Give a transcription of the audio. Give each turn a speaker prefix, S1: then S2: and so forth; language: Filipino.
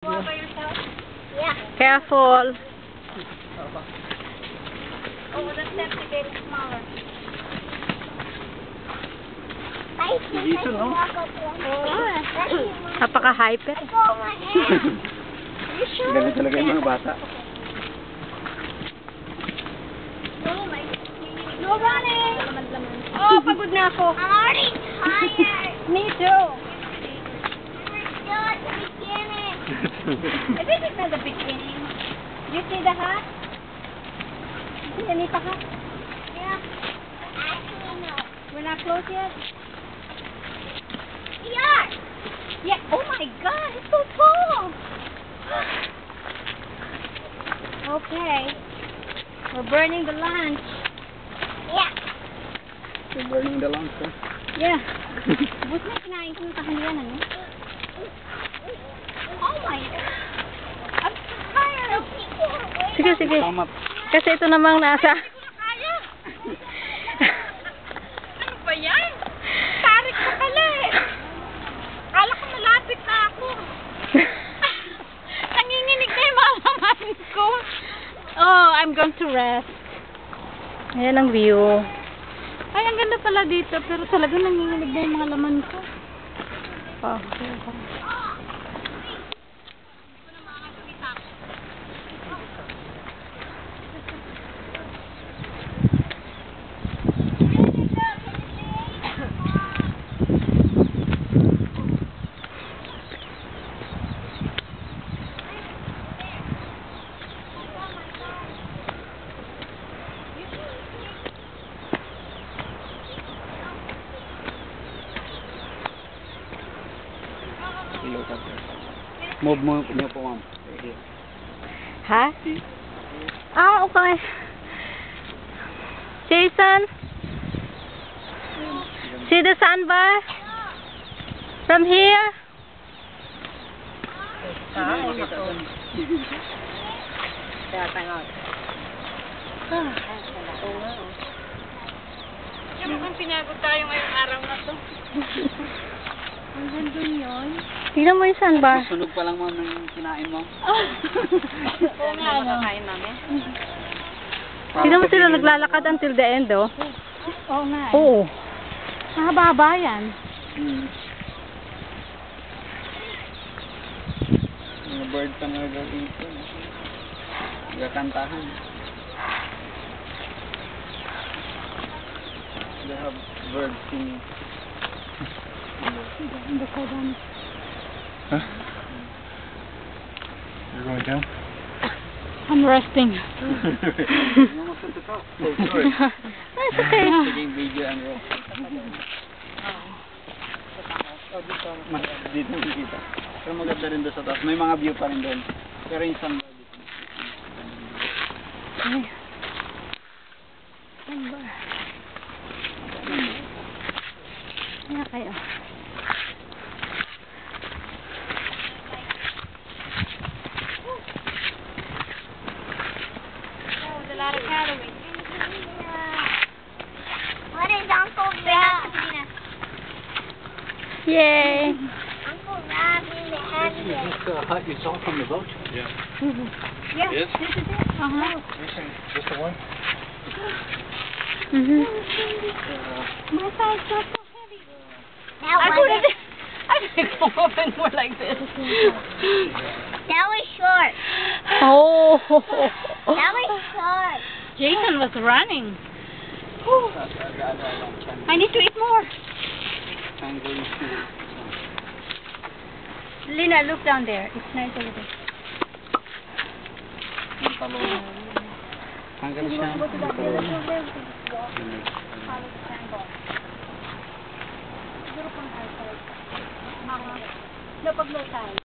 S1: Walk by yourself? Yeah.
S2: Careful.
S1: Oh, that's empty, getting smaller.
S3: Dito, no?
S2: Napaka-hyper.
S3: Ganun talaga yung mga bata.
S1: Oh my God. No running! Oh, pagod na ako. I'm already tired. Me too. We're still at the beginning. I think it's not the beginning. You see the hat? You see Anita hat? Yeah. Actually, no. We're not close yet? We are. Yeah. Oh my God, it's so tall. Okay. We're burning the lunch. Yeah.
S3: So burning the lungs, huh?
S1: Yeah. Bus na kinain ko ng kahalian, ano? Oh my God. I'm tired of people.
S2: Sige, sige.
S3: Tama.
S2: Kasi ito namang nasa...
S1: Kaya. Ano ba yan? Tarik ko pala eh. Kala ko malapit na ako. Nanginginig na yung mga laman ko. Oh, I'm going to rest.
S2: Ayan ang view.
S1: Ay, ang ganda pala dito. Pero talagang nanginginig na yung mga laman ko.
S2: Oh.
S3: Move mo niyo po, ma'am.
S2: Ha? Ah, okay. Jason? See the sandbar? From here?
S1: Kaya mukhang pinagod tayo ngayong araw na to. Ang ganda yun.
S2: Tignan mo yung sandbar.
S3: Sunog pa lang, ma'am, ng kinain mo.
S1: Oo nga, ano? Makakain namin?
S2: Tignan mo sila naglalakad until the end, oh.
S1: Oo nga.
S2: Oo.
S1: Mahaba yan.
S3: Mga bird pa na dito. Nagakantahan. They have birds singing. Huh? You're going down?
S1: I'm resting.
S3: Almost at the top. Oh, sorry.
S2: That's okay.
S3: Taking video and roll. Mas dito nakikita. Pero maganda rin doon sa taas. May mga view pa rin doon. Pero yung sunrise dito.
S2: Ay. Sandbar. Kaya kayo.
S1: A lot of calories. What is Uncle Rob?
S2: Yay!
S1: Uncle Rob in the head.
S3: This is the hut you saw from the boat? Yeah.
S1: Yeah,
S3: Yes?
S1: this is it.
S3: Just the one?
S2: Mhm.
S1: My side's not so heavy. I think go up and more like this. That was short.
S2: Oh.
S1: That was short. Jason was running. I need to eat more. Lina, look down there. It's nice over there.
S3: Hanggang siya.
S1: No, pag low tide.